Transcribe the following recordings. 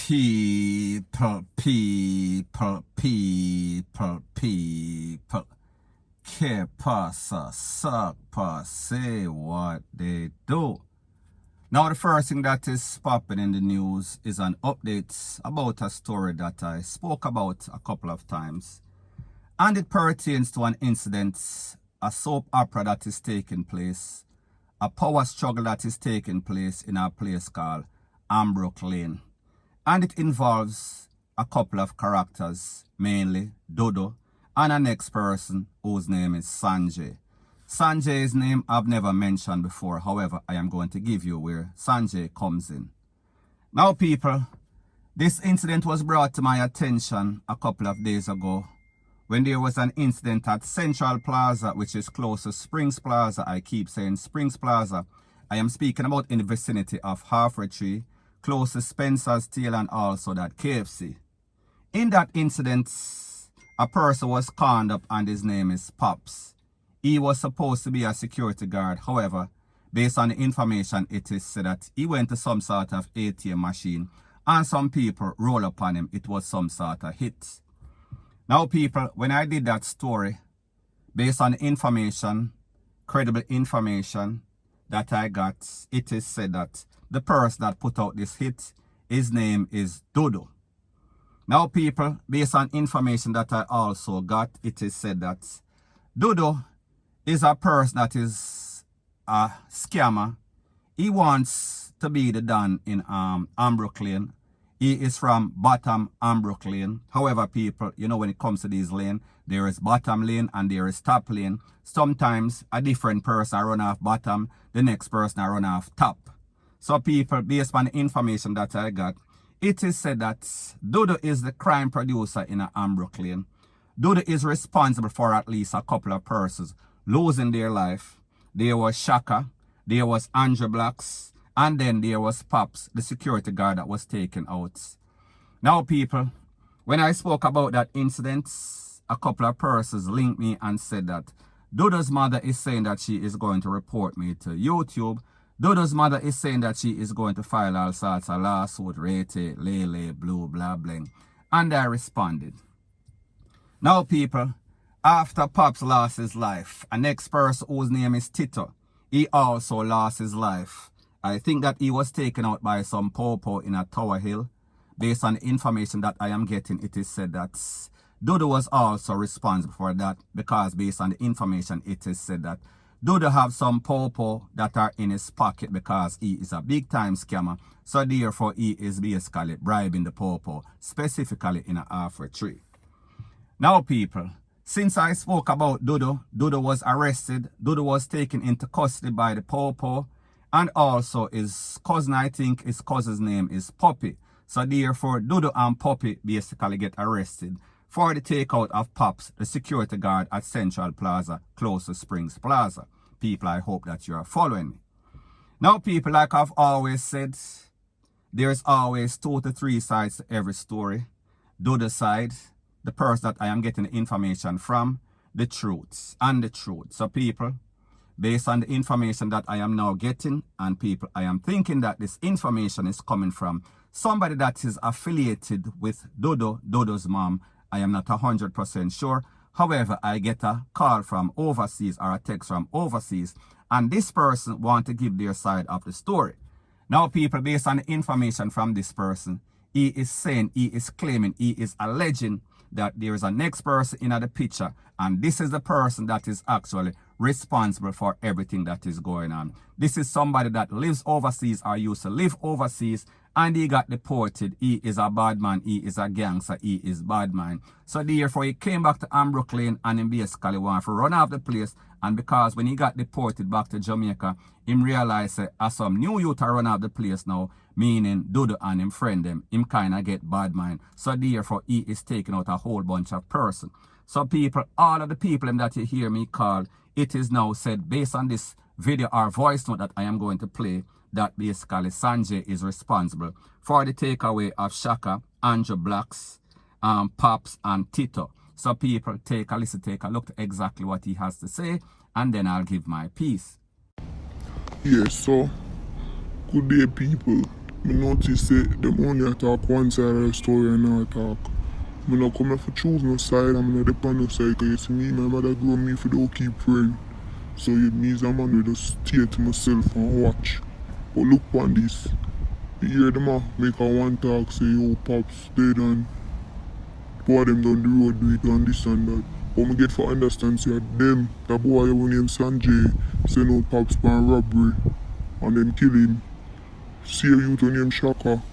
People. Que pasa, suck, say what they do. Now the first thing that is popping in the news is an update about a story that I spoke about a couple of times. And it pertains to an incident, a soap opera that is taking place, a power struggle that is taking place in a place called Ambrook Lane. And it involves a couple of characters, mainly Dudu, and a next person whose name is Sanjay. Sanjay's name I've never mentioned before, however, I am going to give you where Sanjay comes in. Now people, this incident was brought to my attention a couple of days ago when there was an incident at Central Plaza, which is close to Springs Plaza. I keep saying Springs Plaza. I am speaking about in the vicinity of Halfway Tree, close to Spencer's Tail and also that KFC. In that incident, a person was conned up and his name is Pops. He was supposed to be a security guard. However, based on the information, it is said that he went to some sort of ATM machine and some people roll upon him. It was some sort of hit. Now people, when I did that story, based on the information, credible information that I got, it is said that the person that put out this hit, his name is Dudu. Now people, based on information that I also got, it is said that Dudu is a person that is a scammer. He wants to be the Don in Ambrook Lane. He is from bottom Ambrook Lane. However, people, you know, when it comes to these lanes, there is bottom lane and there is top lane. Sometimes a different person run off bottom, the next person run off top. So people, based on the information that I got, it is said that Dudu is the crime producer in Ambrook Lane. Dudu is responsible for at least a couple of persons losing their life. There was Shaka, there was Andrew Blacks, and then there was Pops, the security guard that was taken out. Now people, when I spoke about that incident, a couple of persons linked me and said that Dudu's mother is saying that she is going to report me to YouTube. Dudu's mother is saying that she is going to file all sorts of lawsuit, rate, lele, blue, blah, bling. And I responded. Now people, after Pops lost his life, a next person whose name is Tito, he also lost his life. I think that he was taken out by some popo in a Tower Hill. Based on the information that I am getting, it is said that Dudu was also responsible for that, because based on the information, it is said that Dudu have some popo that are in his pocket because he is a big time scammer. So therefore, he is basically bribing the popo, specifically in a Halfway Tree. Now people, since I spoke about Dudu, Dudu was arrested. Dudu was taken into custody by the popo. And also his cousin, I think his cousin's name is Poppy. So therefore, Dudu and Poppy basically get arrested for the takeout of Pops, the security guard at Central Plaza, close to Springs Plaza. People, I hope that you are following me. Now people, like I've always said, there's always 2 to 3 sides to every story. Dudu's side, the person that I am getting the information from, the truth and the truth. So people, based on the information that I am now getting, and people, I am thinking that this information is coming from somebody that is affiliated with Dudu's mom. I am not 100% sure. However, I get a call from overseas or a text from overseas, and this person want to give their side of the story. Now people, based on the information from this person, he is saying, he is claiming, he is alleging that there is a next person in the picture, and this is the person that is actually responsible for everything that is going on. This is somebody that lives overseas or used to live overseas, and he got deported. He is a bad man, he is a gangster, he is bad man. So therefore he came back to Ambrook Lane and he basically wanted to run off the place. And because when he got deported back to Jamaica, he realized that as some new youth are run off the place now, meaning Dudu and him friend them, him kind of get bad mind. So therefore he is taking out a whole bunch of person. So people, all of the people that you hear me call, it is now said based on this video or voice note that I am going to play, that basically Sanjay is responsible for the takeaway of Shaka, Andrew Blacks, Pops and Tito. So people, take a listen, take a look at exactly what he has to say, and then I'll give my piece. Yes, so good day people. I notice that them only talk one side of the story and not talk. I not come here for choose no side, I'm not depend on no side, because you see me, my mother grew me for don't keep praying. So it means I'm going to just stay to myself and watch. But look on this. You hear them make a one talk, say, yo, Pops, they done. Boy, them down the road, do it and this and that. But I get for understand, say, them, that boy named Sanjay, send out Pops for robbery, and them kill him. See a youth named Shaka.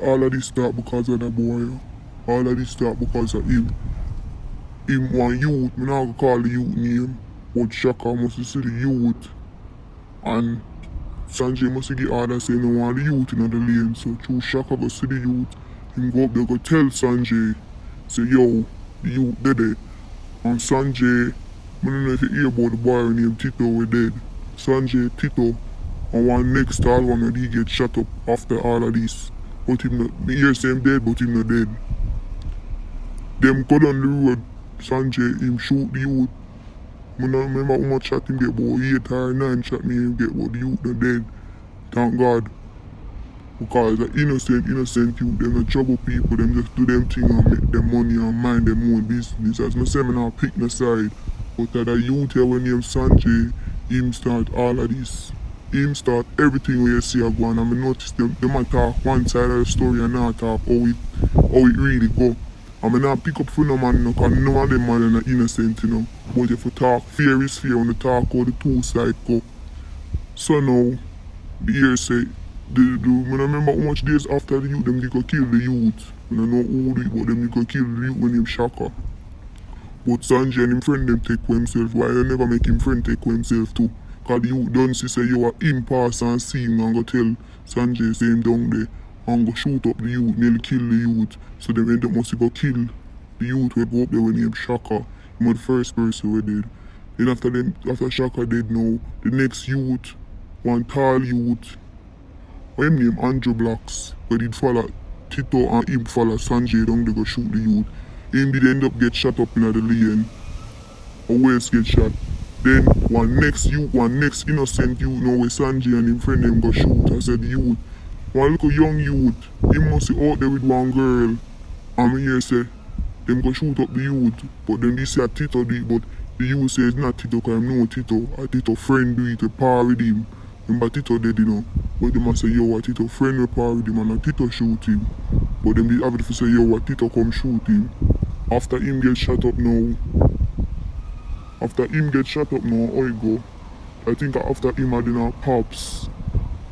All of this start because of that boy. All of this start because of him. Him one youth, I'm not going to call the youth name, but Shaka must see the youth. And Sanjay must get order saying no want the youth in the lane. So through Shaka go see the youth, him go up there go tell Sanjay, say yo, the youth dead. And Sanjay, I don't know if you hear about the boy named Tito we dead. Sanjay, Tito, and one next tall one and he get shot up after all of this. But him not, me hear say him dead, but him not dead. Them go down the road, Sanjay, him shoot the youth. I don't remember how much shot him get, but 8 or 9 shot me him get, but the youth not dead. Thank God. Because the innocent youth, them not trouble people, them just do them thing and make them money and mind them own business. As I say, I not pick no side. But that the youth here when named Sanjay, him start all of this. Him start everything where you see a go on. And I notice them a talk one side of the story and not talk how it really go. I mean, I pick up for no man, because none of them man are not innocent, you know. But if you talk fair is fair, when you talk how the two sides go. So now, the year say, I remember how much days after the youth, them they could kill the youth. I don't know who do it, but them they could kill the youth when him Shaka. But Sanjay and him friend them take for himself, why you never make him friend take for himself too? Because the youth done see say you are him pass and see him and go tell Sanjay say him down there and go shoot up the youth, nearly kill the youth. So them end up must go kill the youth we go up there when him Shaka. Him was the first person we did. Then after Shaka dead now, the next youth, one tall youth, what him name Ambrook, where did follow Tito and him follow Sanjay down they go shoot the youth. Him did end up get shot up in the lane. Or West get shot. Then one next innocent youth now where Sanjay and him friend them go shoot. I said the youth. One little young youth, he must be out there with one girl. And me here say, them go shoot up the youth. But then they say a Tito do it, but the youth say it's not Tito because I know Tito. A Tito friend do it, a par with him. Remember Tito dead, you know. But they must say, yo, a Tito friend will par with him and a Tito shoot him. But them they have it to say, yo, a Tito come shoot him. After him get shot up now, how it go? I think after him I then Pops.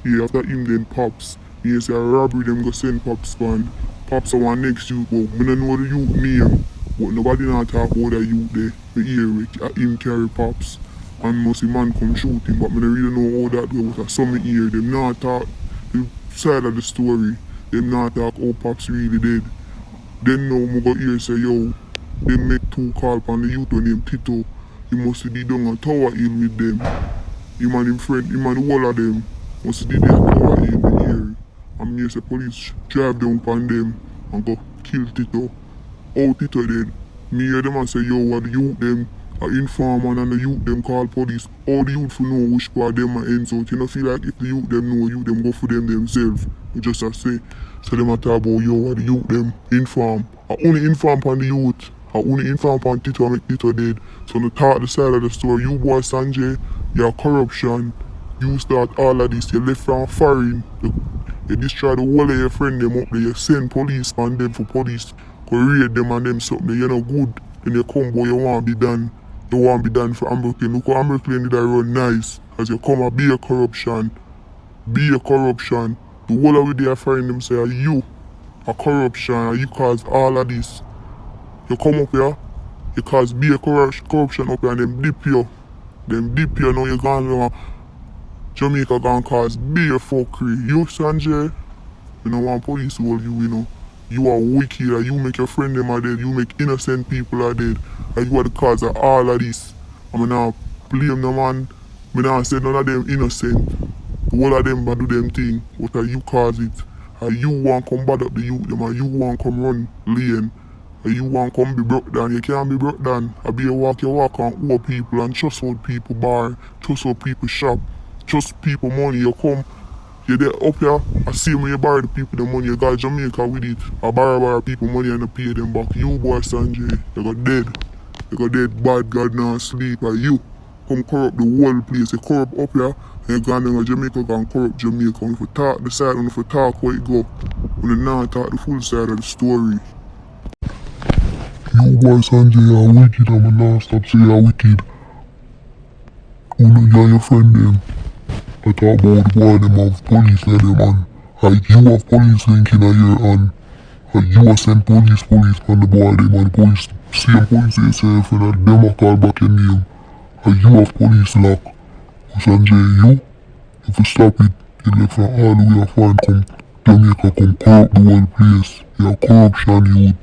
Yeah, after him then Pops. He say a robbery them go send Pops one. Pops are one next youth, but I don't know the youth name. But nobody not talk about the youth there. Me hear it, him carry Pops. And must man come shoot him, but I don't really know how that go. But some hear them not talk the side of the story. Them not talk how Pops really dead. Then now I go hear say, yo, they make 2 calls on the youth when name Tito. He must be down a Tower Hill with them. Him and him friend, him and the whole of them must be there at Tower Hill in the area. And me say police drive down upon them and go kill Tito. How Tito dead? Me hear them and say, yo, what the youth them a informant and the youth them call police. All the youth who know which part them are ends out. You know feel like if the youth them know, youth them go for them themselves. You just a say. So them a talk about, yo, what the youth them inform. I only inform upon the youth. I only inform upon Tito and make Tito dead. So on the talk the side of the story, you boy Sanjay, your corruption, you start all of this, you left from foreign, you destroy the whole of your friend them up there, you send police on them for police, go raid them and them something, you're not good, then you come boy, you want to be done. You want to be done for Ambrook. Look how Ambrook did that run nice. As you come and be a corruption. Be a corruption. The whole of they find them say, you a corruption, you cause all of this. You come up here, you cause be a corruption up here and them dip you. Them dip you now you gone Jamaica gone cause be a fuckery. You Sanjay, you don't want police to hold you, you know. You are wicked, and you make your friend them are dead, you make innocent people are dead, and you are the cause of all of this. I'm not blame no man, I not say none of them innocent. All of them do them thing, but you cause it. And you want come bad up the youth them, and you want come run lane, and you want come be broke down. You can't be broke down. I be a walk on old people and trust old people bar, trust old people shop, trust people money. You come You there up here, I see when you borrow the people the money, you got Jamaica with it. I borrow people money and I pay them back. You boy Sanjay, you got dead. You got dead bad God now sleep. Like you come corrupt the whole place. You corrupt up here and you gone down to Jamaica and corrupt Jamaica. When you talk the side, when you talk where you go. When you not talk the full side of the story. You boy Sanjay are wicked, I'm not stop say you're wicked. You know your friend them. I talk about the boy them have police in them and like you have police link in a year and like you have sent police on the boy them and police same police yourself and them a call back your name. Like you have police lock. Sanjay you, if you stop it, you left from all the way a find come Jamaica come corrupt the whole place. You're corruption youth.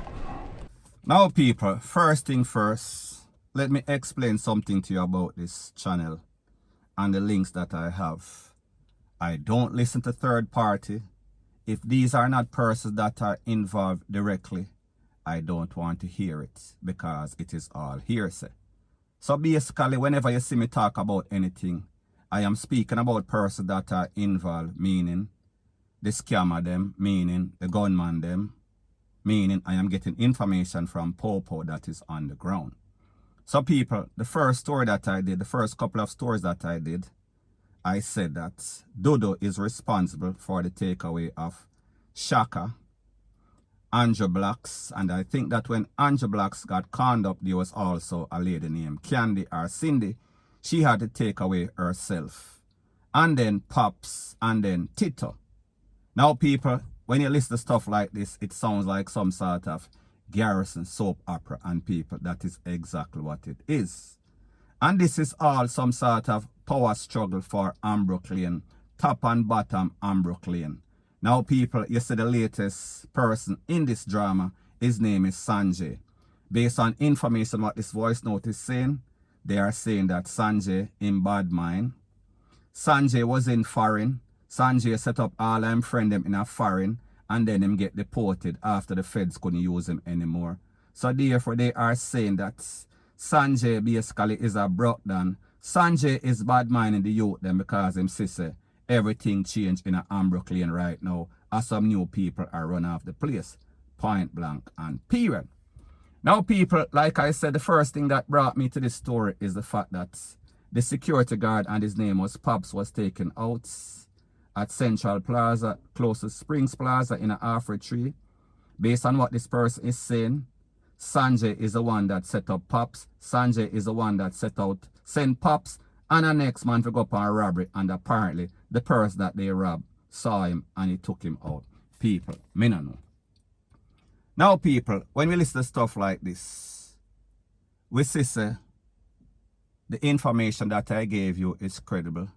Now people, first thing first, let me explain something to you about this channel and the links that I have. I don't listen to third party. If these are not persons that are involved directly, I don't want to hear it because it is all hearsay. So basically, whenever you see me talk about anything, I am speaking about persons that are involved, meaning the scammer them, meaning the gunman them, meaning I am getting information from Popo that is on the ground. So people, the first story that I did, the first couple of stories that I did, I said that Dudu is responsible for the takeaway of Shaka, Andrew Blacks, and I think that when Andrew Blacks got conned up, there was also a lady named Candy or Cindy. She had to take away herself. And then Pops, and then Tito. Now people, when you listen to stuff like this, it sounds like some sort of Garrison soap opera, and people, that is exactly what it is. And this is all some sort of power struggle for Ambrook Lane, top and bottom Ambrook Lane. Now people, you see the latest person in this drama, his name is Sanjay. Based on information what this voice note is saying, they are saying that Sanjay in bad mind. Sanjay was in foreign. Sanjay set up all them friend them in a foreign, and then him get deported after the feds couldn't use him anymore. So therefore they are saying that Sanjay basically is a breakdown. Sanjay is bad minding the youth them because him say everything changed in a Ambrook Lane right now as some new people are run off the place. Point blank and period. Now people, like I said, the first thing that brought me to this story is the fact that the security guard, and his name was Pops, was taken out at Central Plaza, close to Springs Plaza in a Alfred tree. Based on what this person is saying, Sanjay is the one that set up Pops. Sanjay is the one that sent Pops and the next man to go up on a robbery, and apparently the person that they robbed saw him and he took him out. People, me no know. Now people, when we listen to stuff like this, we see the information that I gave you is credible.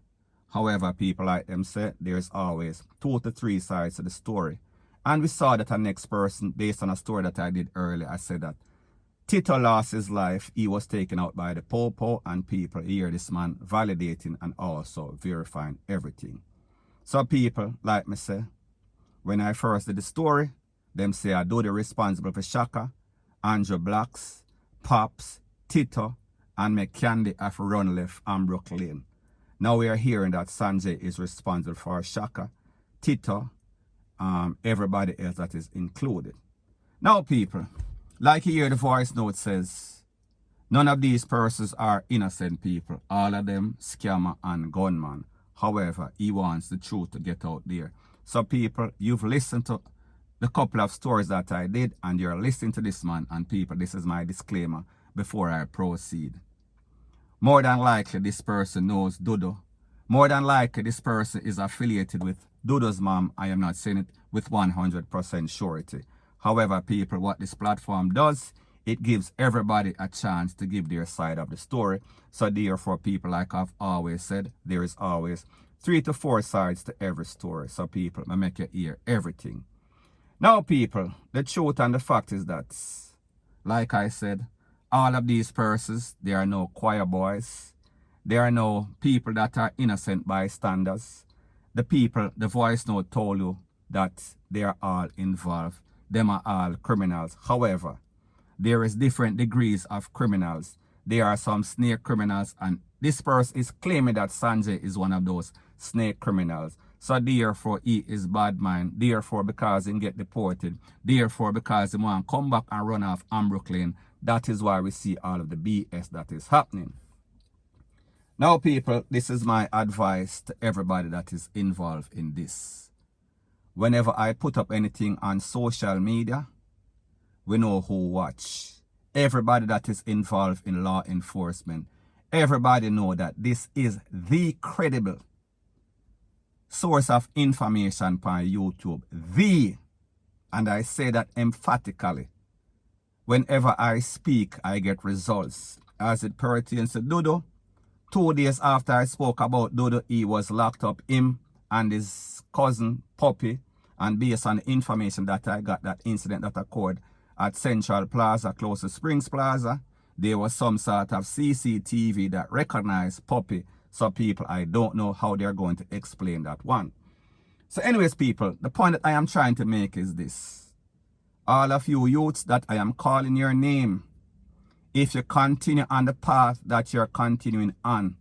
However, people like them say, there's always 2 to 3 sides to the story. And we saw that a next person, based on a story that I did earlier, I said that Tito lost his life. He was taken out by the Popo, and people hear this man validating and also verifying everything. So people, like me say, when I first did the story, them say I do the responsible for Shaka, Andrew Blacks, Pops, Tito, and me Candy have run left Ambrook Lane. Now we are hearing that Sanjay is responsible for Shaka, Tito, everybody else that is included. Now people, like you hear the voice note says, none of these persons are innocent people. All of them scammer and gunman. However, he wants the truth to get out there. So people, you've listened to the couple of stories that I did, and you're listening to this man, and people, this is my disclaimer before I proceed. More than likely, this person knows Dudu. More than likely, this person is affiliated with Dudu's mom. I am not saying it with 100% surety. However, people, what this platform does, it gives everybody a chance to give their side of the story. So therefore, people, like I've always said, there is always 3 to 4 sides to every story. So people, I make you hear everything. Now, people, the truth and the fact is that, like I said, all of these persons, they are no choir boys. There are no people that are innocent bystanders. The people, the voice note told you that they are all involved. Them are all criminals. However, there is different degrees of criminals. There are some snake criminals, and this person is claiming that Sanjay is one of those snake criminals. So therefore, he is bad man. Therefore, because he get deported. Therefore, because he want to come back and run off Ambrook Lane. That is why we see all of the BS that is happening. Now, people, this is my advice to everybody that is involved in this. Whenever I put up anything on social media, we know who watch. Everybody that is involved in law enforcement, everybody know that this is the credible source of information on YouTube. And I say that emphatically. Whenever I speak, I get results. As it pertains to Dudu, 2 days after I spoke about Dudu, he was locked up, him and his cousin, Puppy, and based on the information that I got, that incident that occurred at Central Plaza, close to Springs Plaza, there was some sort of CCTV that recognized Puppy. So people, I don't know how they're going to explain that one. So anyways, people, the point that I am trying to make is this. All of you youths that I am calling your name, if you continue on the path that you're continuing on,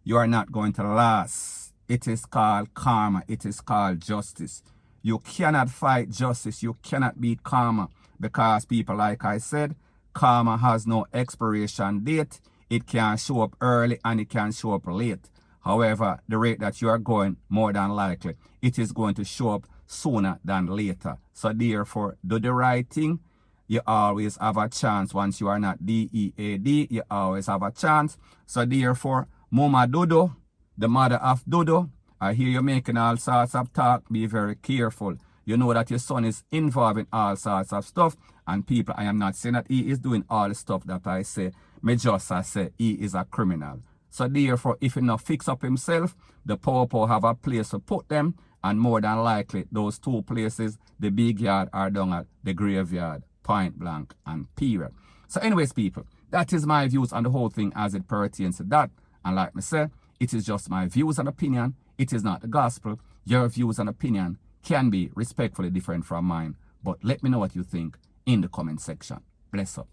you are not going to last. It is called karma. It is called justice. You cannot fight justice. You cannot beat karma because people, like I said, karma has no expiration date. It can show up early and it can show up late. However, the rate that you are going, more than likely, it is going to show up sooner than later. So therefore, do the right thing. You always have a chance. Once you are not DEAD, you always have a chance. So therefore, Mama Dudu, the mother of Dudu, I hear you making all sorts of talk. Be very careful. You know that your son is involved in all sorts of stuff. And people, I am not saying that he is doing all the stuff that I say. Me just say he is a criminal. So therefore, if he not fix up himself, the poor have a place to put them. And more than likely, those 2 places, the big yard are down at the graveyard, point blank and period. So anyways, people, that is my views on the whole thing as it pertains to that. And like me say, it is just my views and opinion. It is not the gospel. Your views and opinion can be respectfully different from mine. But let me know what you think in the comment section. Bless up.